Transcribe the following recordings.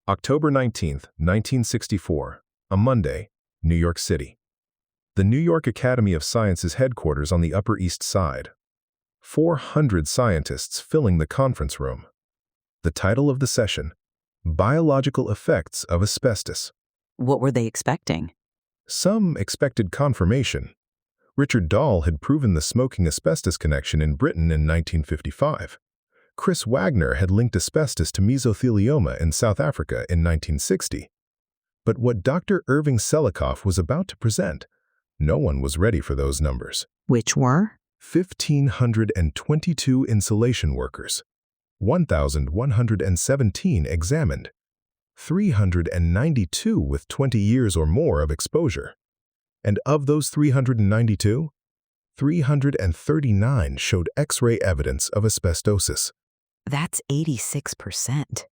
October 19, 1964, a Monday, New York City. The New York Academy of Sciences headquarters on the Upper East Side. 400 scientists filling the conference room. The title of the session, Biological Effects of Asbestos. What were they expecting? Some expected confirmation. Richard Dahl had proven the smoking asbestos connection in Britain in 1955. Chris Wagner had linked asbestos to mesothelioma in South Africa in 1960. But what Dr. Irving Selikoff was about to present, no one was ready for those numbers. Which were? 1,522 insulation workers, 1,117 examined, 392 with 20 years or more of exposure. And of those 392, 339 showed X-ray evidence of asbestosis. That's 86%.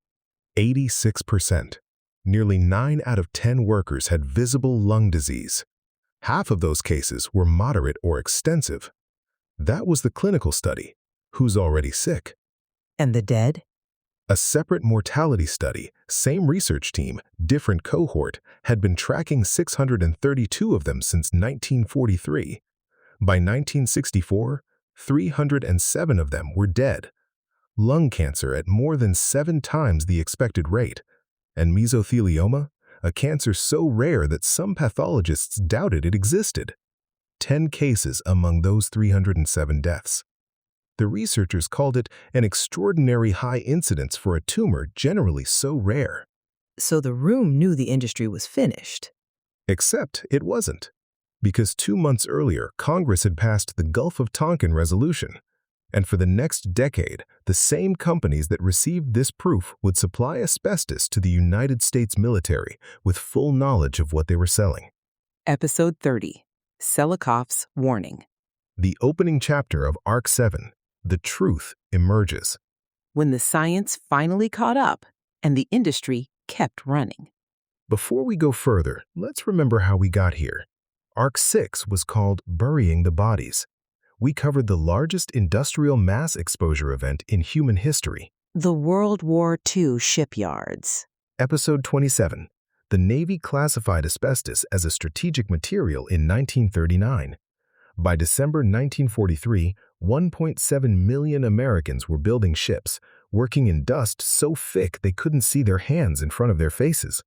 86%. Nearly 9 out of 10 workers had visible lung disease. Half of those cases were moderate or extensive. That was the clinical study. Who's already sick? And the dead? A separate mortality study, same research team, different cohort, had been tracking 632 of them since 1943. By 1964, 307 of them were dead. Lung cancer at more than 7 times the expected rate, and mesothelioma, a cancer so rare that some pathologists doubted it existed. 10 cases among those 307 deaths. The researchers called it an extraordinary high incidence for a tumor generally so rare. So the room knew the industry was finished. Except it wasn't, because 2 months earlier, Congress had passed the Gulf of Tonkin Resolution, and for the next decade, the same companies that received this proof would supply asbestos to the United States military with full knowledge of what they were selling. Episode 30, Selikoff's Warning. The opening chapter of Arc 7, The Truth Emerges. When the science finally caught up and the industry kept running. Before we go further, let's remember how we got here. Arc 6 was called Burying the Bodies. We covered the largest industrial mass exposure event in human history. The World War II shipyards. Episode 27. The Navy classified asbestos as a strategic material in 1939. By December 1943, 1.7 million Americans were building ships, working in dust so thick they couldn't see their hands in front of their faces.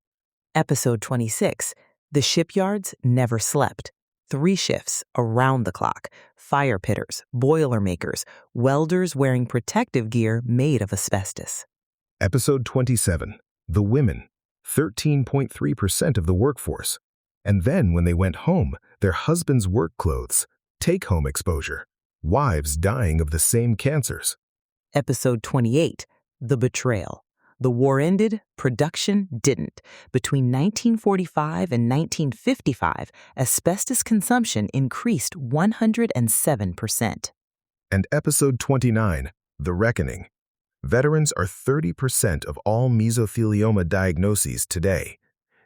Episode 26. The shipyards never slept. 3 shifts around the clock. Fire pitters, boiler makers, welders wearing protective gear made of asbestos. Episode 27. The Women. 13.3% of the workforce. And then when they went home, their husbands' work clothes. Take-home exposure. Wives dying of the same cancers. Episode 28. The Betrayal. The war ended, production didn't. Between 1945 and 1955, asbestos consumption increased 107%. And Episode 29, The Reckoning. Veterans are 30% of all mesothelioma diagnoses today.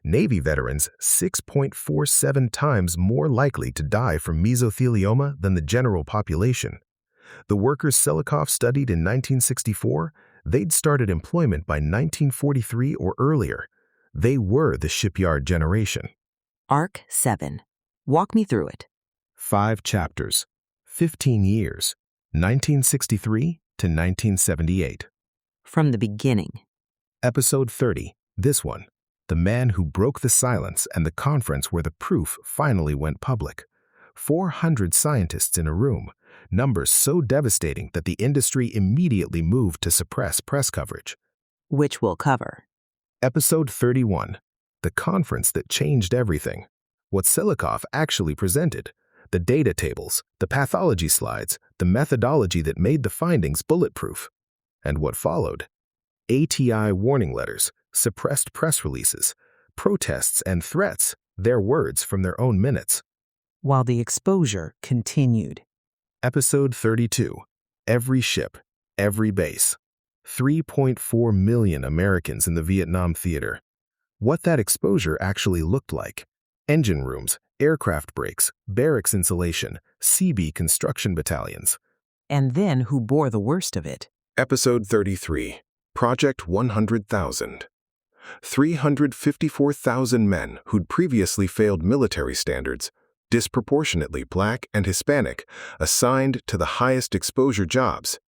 Navy veterans 6.47 times more likely to die from mesothelioma than the general population. The workers Selikoff studied in 1964, they'd started employment by 1943 or earlier. They were the shipyard generation. Arc 7. Walk me through it. 5 chapters, 15 years, 1963 to 1978. From the beginning. Episode 30, this one, The Man Who Broke the Silence and the conference where the proof finally went public. 400 scientists in a room, numbers so devastating that the industry immediately moved to suppress press coverage. Which we'll cover. Episode 31, The Conference That Changed Everything. What Selikoff actually presented, the data tables, the pathology slides, the methodology that made the findings bulletproof. And what followed? ATI warning letters, suppressed press releases, protests and threats, their words from their own minutes. While the exposure continued. Episode 32, Every Ship, Every Base. 3.4 million Americans in the Vietnam theater. What that exposure actually looked like. Engine rooms, aircraft brakes, barracks insulation, CB construction battalions. And then who bore the worst of it? Episode 33, Project 100,000. 354,000 men who'd previously failed military standards, disproportionately Black and Hispanic, assigned to the highest exposure jobs.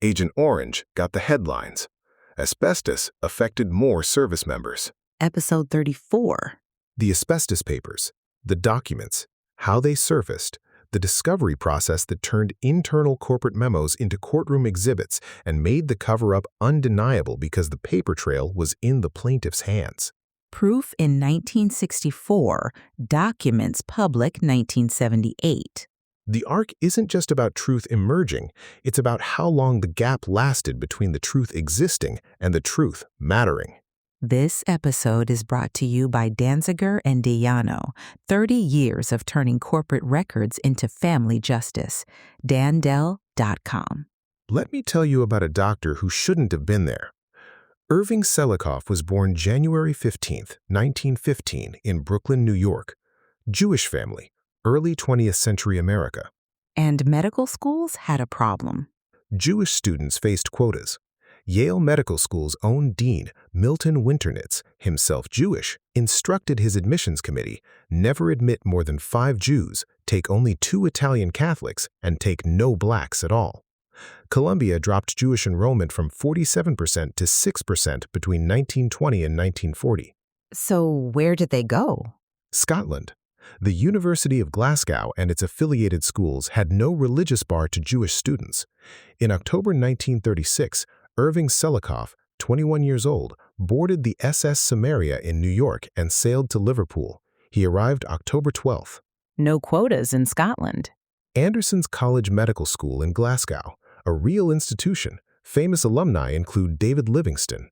Agent Orange got the headlines. Asbestos affected more service members. Episode 34. The asbestos papers, the documents, how they surfaced, the discovery process that turned internal corporate memos into courtroom exhibits and made the cover-up undeniable because the paper trail was in the plaintiff's hands. Proof in 1964, documents public 1978. The arc isn't just about truth emerging, it's about how long the gap lasted between the truth existing and the truth mattering. This episode is brought to you by Danziger and Diano, 30 years of turning corporate records into family justice. Dandel.com. Let me tell you about a doctor who shouldn't have been there. Irving Selikoff was born January 15, 1915, in Brooklyn, New York. Jewish family, early 20th century America. And medical schools had a problem. Jewish students faced quotas. Yale Medical School's own dean, Milton Winternitz, himself Jewish, instructed his admissions committee, never admit more than 5 Jews, take only 2 Italian Catholics, and take no blacks at all. Columbia dropped Jewish enrollment from 47% to 6% between 1920 and 1940. So where did they go? Scotland. The University of Glasgow and its affiliated schools had no religious bar to Jewish students. In October 1936, Irving Selikoff, 21 years old, boarded the SS Samaria in New York and sailed to Liverpool. He arrived October 12th. No quotas in Scotland. Anderson's College Medical School in Glasgow, a real institution. Famous alumni include David Livingstone.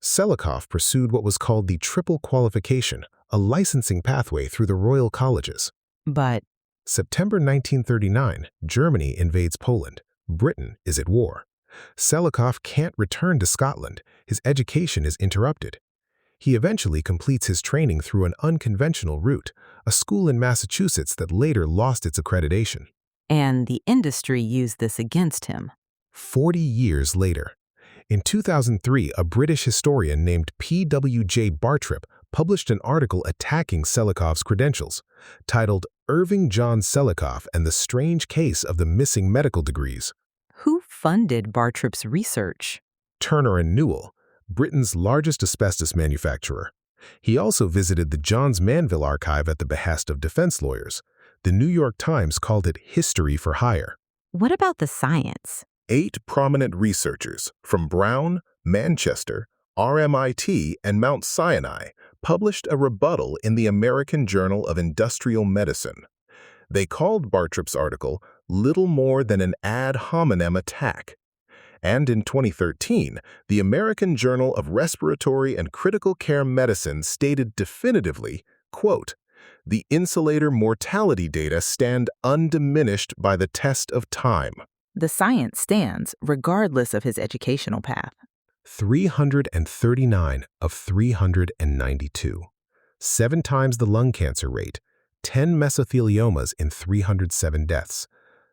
Selikoff pursued what was called the triple qualification, a licensing pathway through the Royal Colleges. But September 1939, Germany invades Poland. Britain is at war. Selikoff can't return to Scotland. His education is interrupted. He eventually completes his training through an unconventional route, a school in Massachusetts that later lost its accreditation. and the industry used this against him. 40 years later. In 2003, a British historian named P.W.J. Bartrip published an article attacking Selikoff's credentials, titled Irving John Selikoff and the Strange Case of the Missing Medical Degrees. Who funded Bartrip's research? Turner and Newell, Britain's largest asbestos manufacturer. He also visited the Johns Manville archive at the behest of defense lawyers. The New York Times called it history for hire. What about the science? 8 prominent researchers from Brown, Manchester, RMIT, and Mount Sinai published a rebuttal in the American Journal of Industrial Medicine. They called Bartrip's article little more than an ad hominem attack. And in 2013, the American Journal of Respiratory and Critical Care Medicine stated definitively, quote, "The insulator mortality data stand undiminished by the test of time." The science stands regardless of his educational path. 339 of 392. 7 times the lung cancer rate, 10 mesotheliomas in 307 deaths.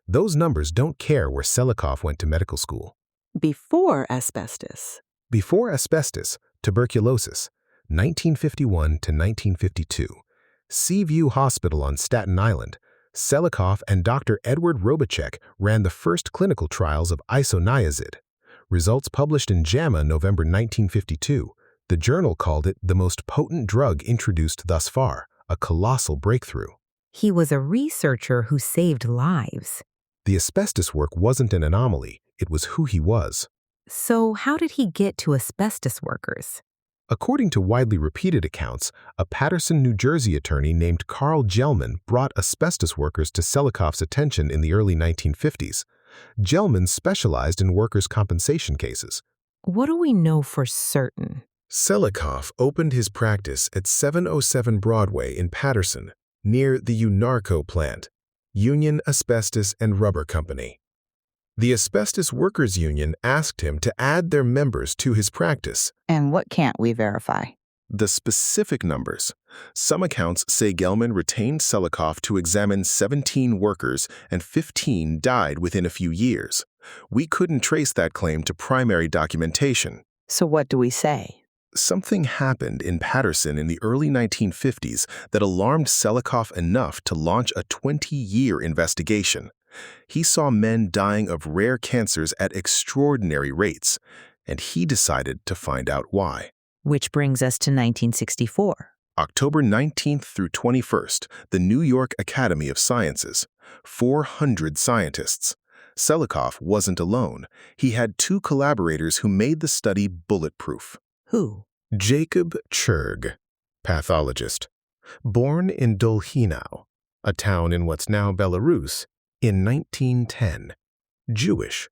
Those numbers don't care where Selikoff went to medical school. Before asbestos. Before asbestos, tuberculosis, 1951 to 1952. Seaview Hospital on Staten Island. Selikoff and Dr. Edward Robachek ran the first clinical trials of isoniazid. Results published in JAMA November 1952. The journal called it the most potent drug introduced thus far, a colossal breakthrough. He was a researcher who saved lives. The asbestos work wasn't an anomaly, it was who he was. So how did he get to asbestos workers? According to widely repeated accounts, a Paterson, New Jersey attorney named Carl Gelman brought asbestos workers to Selikoff's attention in the early 1950s. Gelman specialized in workers' compensation cases. What do we know for certain? Selikoff opened his practice at 707 Broadway in Paterson, near the UNARCO plant, Union Asbestos and Rubber Company. The Asbestos Workers Union asked him to add their members to his practice. And what can't we verify? The specific numbers. Some accounts say Gelman retained Selikoff to examine 17 workers and 15 died within a few years. We couldn't trace that claim to primary documentation. So what do we say? Something happened in Paterson in the early 1950s that alarmed Selikoff enough to launch a 20-year investigation. He saw men dying of rare cancers at extraordinary rates, and he decided to find out why. Which brings us to 1964. October 19th through 21st, the New York Academy of Sciences. 400 scientists. Selikoff wasn't alone. He had two collaborators who made the study bulletproof. Who? Jacob Churg, pathologist. Born in Dolhinau, a town in what's now Belarus, in 1910. Jewish.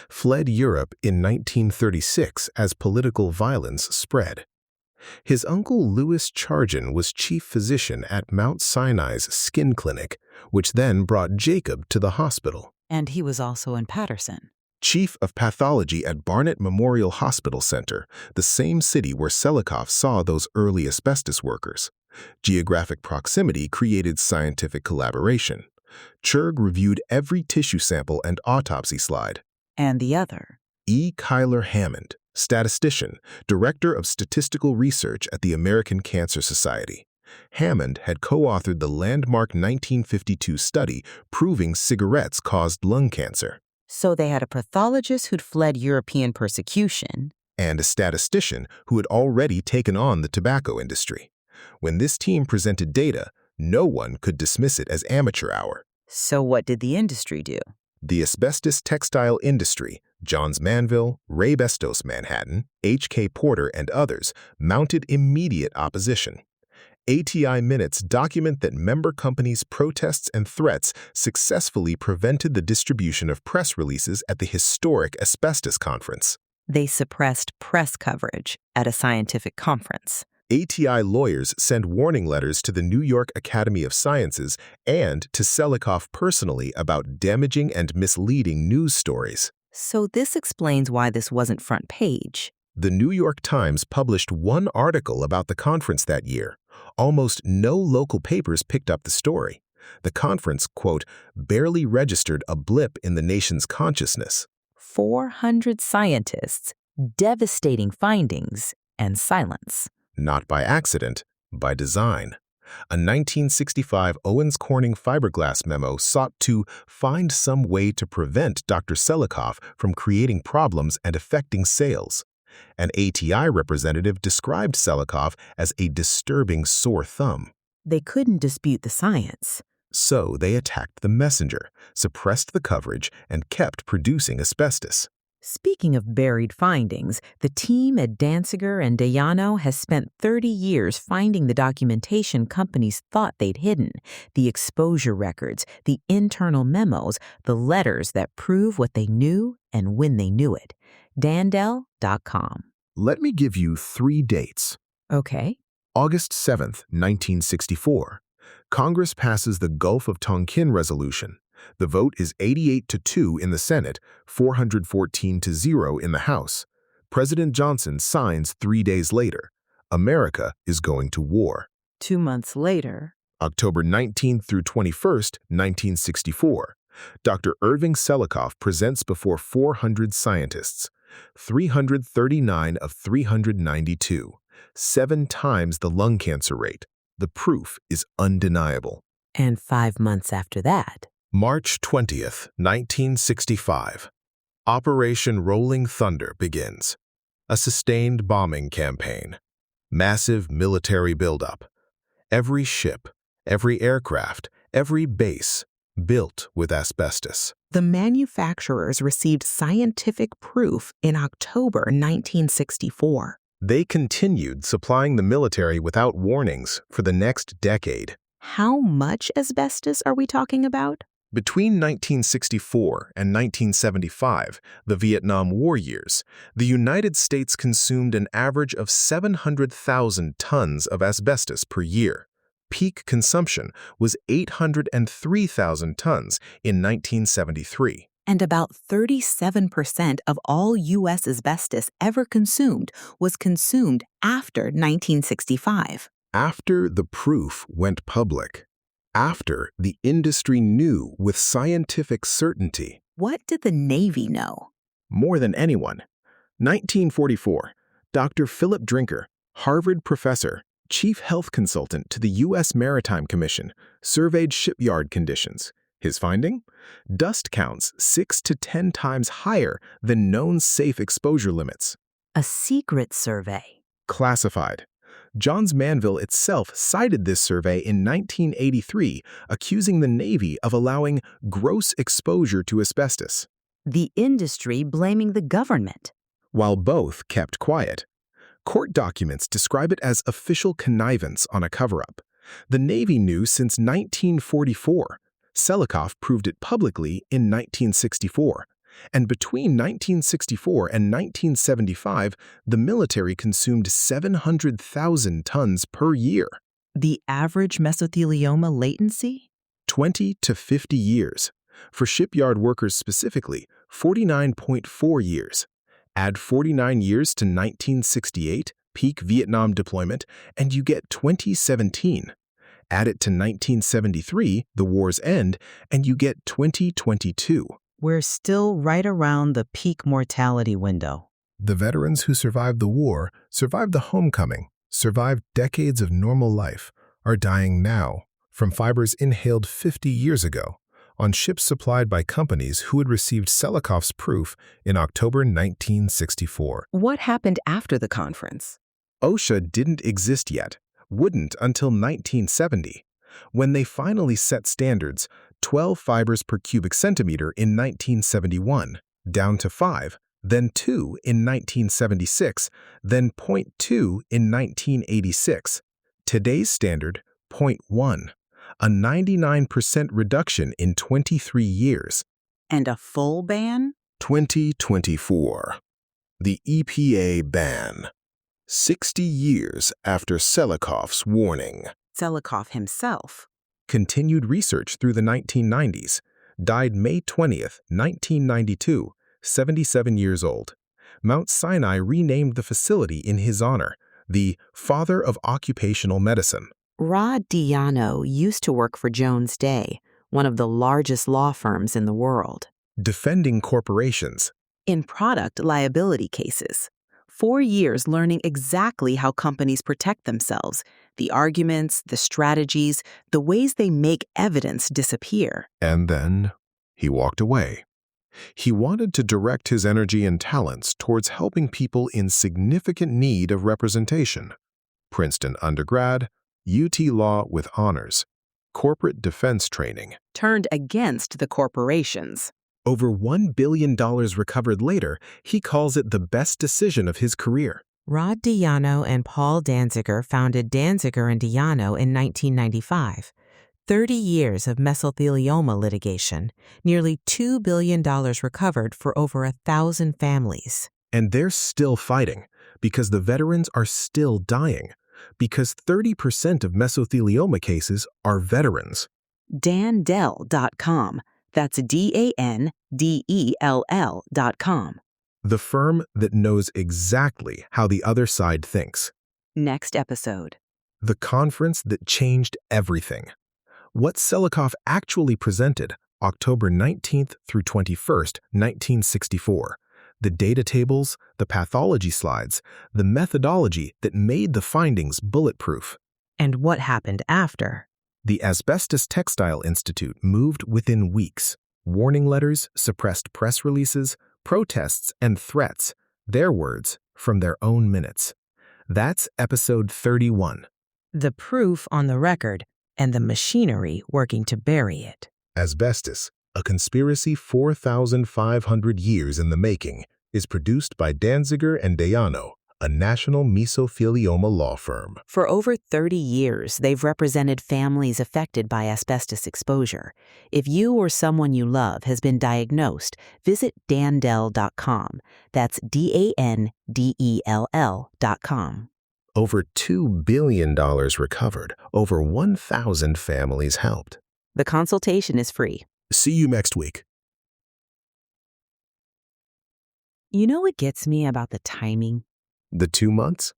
Fled Europe in 1936 as political violence spread. His uncle Louis Charjan was chief physician at Mount Sinai's skin clinic, which then brought Jacob to the hospital. And he was also in Paterson. Chief of pathology at Barnett Memorial Hospital Center, the same city where Selikoff saw those early asbestos workers. Geographic proximity created scientific collaboration. Churg reviewed every tissue sample and autopsy slide. And the other? E. Kyler Hammond, statistician, director of statistical research at the American Cancer Society. Hammond had co-authored the landmark 1952 study proving cigarettes caused lung cancer. So they had a pathologist who'd fled European persecution. And a statistician who had already taken on the tobacco industry. When this team presented data, no one could dismiss it as amateur hour. So what did the industry do? The asbestos textile industry, Johns Manville, Ray Bestos Manhattan, H.K. Porter, and others, mounted immediate opposition. ATI minutes document that member companies' protests and threats successfully prevented the distribution of press releases at the historic asbestos conference. They suppressed press coverage at a scientific conference. ATI lawyers sent warning letters to the New York Academy of Sciences and to Selikoff personally about damaging and misleading news stories. So this explains why this wasn't front page. The New York Times published one article about the conference that year. Almost no local papers picked up the story. The conference, quote, barely registered a blip in the nation's consciousness. 400 scientists, devastating findings, and silence. Not by accident, by design. A 1965 Owens Corning fiberglass memo sought to find some way to prevent Dr. Selikoff from creating problems and affecting sales. An ATI representative described Selikoff as a disturbing sore thumb. They couldn't dispute the science. So they attacked the messenger, suppressed the coverage, and kept producing asbestos. Speaking of buried findings, the team at Danziger and Dayano has spent 30 years finding the documentation companies thought they'd hidden, the exposure records, the internal memos, the letters that prove what they knew and when they knew it. Dandel.com. Let me give you 3 dates. Okay. August 7th, 1964. Congress passes the Gulf of Tonkin Resolution. The vote is 88-2 in the Senate, 414-0 in the House. President Johnson signs 3 days later. America is going to war. 2 months later, October 19th through 21st, 1964. Dr. Irving Selikoff presents before 400 scientists. 339 of 392. 7 times the lung cancer rate. The proof is undeniable. and 5 months after that. March 20th, 1965. Operation Rolling Thunder begins. A sustained bombing campaign. Massive military buildup. Every ship, every aircraft, every base built with asbestos. The manufacturers received scientific proof in October 1964. They continued supplying the military without warnings for the next decade. How much asbestos are we talking about? Between 1964 and 1975, the Vietnam War years, the United States consumed an average of 700,000 tons of asbestos per year. Peak consumption was 803,000 tons in 1973. And about 37% of all U.S. asbestos ever consumed was consumed after 1965. After the proof went public. After the industry knew with scientific certainty. What did the Navy know? More than anyone. 1944. Dr. Philip Drinker, Harvard professor, chief health consultant to the U.S. Maritime Commission, surveyed shipyard conditions. His finding? Dust counts 6 to 10 times higher than known safe exposure limits. A secret survey. Classified. Johns Manville itself cited this survey in 1983, accusing the Navy of allowing gross exposure to asbestos, The industry blaming the government. while both kept quiet. Court documents describe it as official connivance on a cover-up. The Navy knew since 1944. Selikoff proved it publicly in 1964. And between 1964 and 1975, the military consumed 700,000 tons per year. The average mesothelioma latency? 20 to 50 years. For shipyard workers specifically, 49.4 years. Add 49 years to 1968, peak Vietnam deployment, and you get 2017. Add it to 1973, the war's end, and you get 2022. We're still right around the peak mortality window. The veterans who survived the war, survived the homecoming, survived decades of normal life, are dying now from fibers inhaled 50 years ago on ships supplied by companies who had received Selikoff's proof in October 1964. What happened after the conference? OSHA didn't exist yet, wouldn't until 1970. When they finally set standards, 12 fibers per cubic centimeter in 1971, down to 5, then 2 in 1976, then 0.2 in 1986. Today's standard, 0.1, a 99% reduction in 23 years. And a full ban? 2024. The EPA ban. 60 years after Selikoff's warning. Selikoff himself. Continued research through the 1990s. Died May 20th, 1992, 77 years old. Mount Sinai renamed the facility in his honor, the Father of Occupational Medicine. Rod Diano used to work for Jones Day, one of the largest law firms in the world. Defending corporations. In product liability cases. 4 years learning exactly how companies protect themselves, the arguments, the strategies, the ways they make evidence disappear. And then he walked away. He wanted to direct his energy and talents towards helping people in significant need of representation. Princeton undergrad, UT Law with honors, corporate defense training. Turned against the corporations. Over $1 billion recovered later, he calls it the best decision of his career. Rod Diano and Paul Danziger founded Danziger and Diano in 1995. 30 years of mesothelioma litigation, nearly $2 billion recovered for over 1,000 families. And they're still fighting, because the veterans are still dying, because 30% of mesothelioma cases are veterans. Dandell.com. That's DANDELL.com. The firm that knows exactly how the other side thinks. Next episode. The conference that changed everything. What Selikoff actually presented, October 19th through 21st, 1964. The data tables, the pathology slides, the methodology that made the findings bulletproof. And what happened after? The Asbestos Textile Institute moved within weeks. Warning letters, suppressed press releases, protests, and threats, their words from their own minutes. That's episode 31. The proof on the record and the machinery working to bury it. Asbestos, a conspiracy 4,500 years in the making, is produced by Danziger and Diano, a national mesothelioma law firm. For over 30 years, they've represented families affected by asbestos exposure. If you or someone you love has been diagnosed, visit Dandell.com. That's DANDELL.com. Over $2 billion recovered, over 1,000 families helped. The consultation is free. See you next week. You know what gets me about the timing? The 2 months?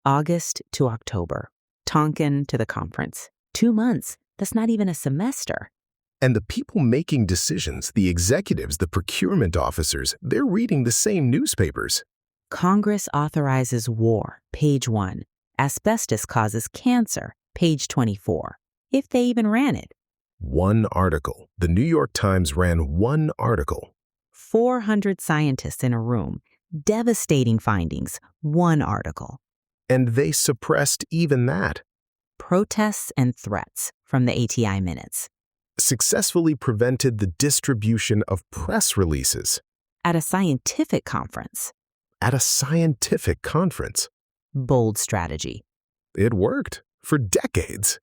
August to October. Tonkin to the conference. 2 months. That's not even a semester. And the people making decisions, the executives, the procurement officers, they're reading the same newspapers. Congress authorizes war, page 1. Asbestos causes cancer, page 24. If they even ran it. One article. The New York Times ran one article. 400 scientists in a room. Devastating findings, one article. And they suppressed even that. Protests and threats from the ATI minutes. Successfully prevented the distribution of press releases. At a scientific conference. At a scientific conference. Bold strategy. It worked for decades.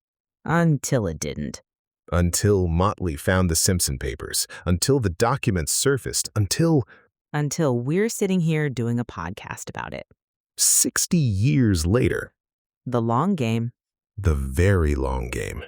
Until it didn't. Until Motley found the Simpson papers, until the documents surfaced, until we're sitting here doing a podcast about it. 60 years later. The long game. The very long game.